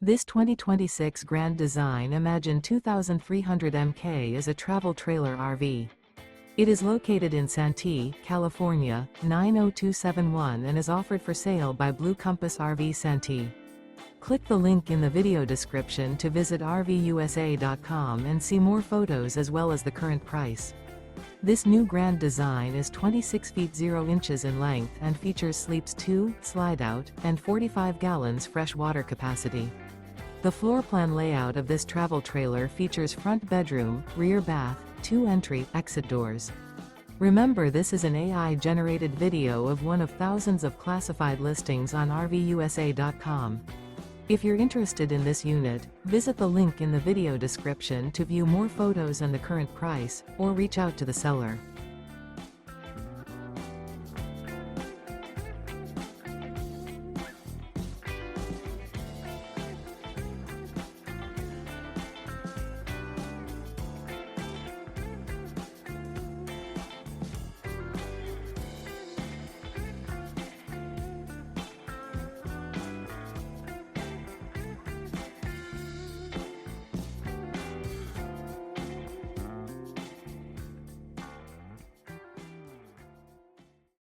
This 2026 Grand Design Imagine 2300 MK is a travel trailer RV. It is located in Santee, California, 90271 and is offered for sale by Blue Compass RV Santee. Click the link in the video description to visit RVUSA.com and see more photos as well as the current price. This new Grand Design is 26 feet 0 inches in length and features sleeps 2, Slideout, and 45 gallons fresh water capacity. The floor plan layout of this travel trailer features front bedroom, rear bath, 2 entry/exit doors. Remember, this is an AI-generated video of one of thousands of classified listings on RVUSA.com. If you're interested in this unit, visit the link in the video description to view more photos and the current price, or reach out to the seller.